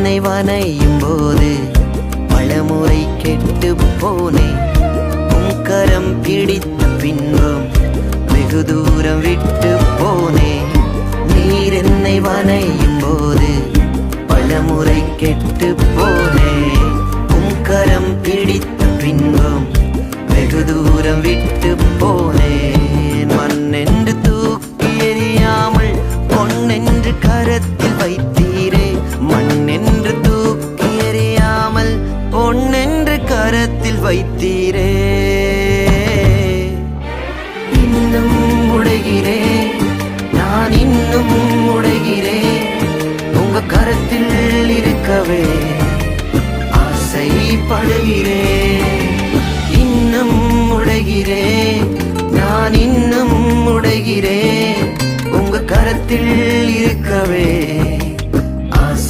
என்னை வனையும் போது பலமுறை கெட்டு போனேன். உம் கரம் பிடித்த பின்பும் வெகு தூரம் விட்டு போனேன். நீர் என்னை வனையும் போது பலமுறை கெட்டு போனேன். உம் கரம் பிடித்த பின்பும் வெகு தூரம் விட்டு போனேன். மண்ணென்று தூக்கி எறியாமல் பொன்னென்று கரத்தில் வைத்தீரே. மண்ணென்று தூக்கி எறியாமல் பொன்னென்று கரத்தில் வைத்தீரே. இன்னும் உடைகிறேன், நான் இன்னும் உடைகிறேன். உங்க கரத்தில் இருக்கவே ஆசைப்படுகிறேன். இன்னும் உடைகிறேன், நான் இன்னும் உடைகிறேன். உங்க கரத்தில் இருக்கவே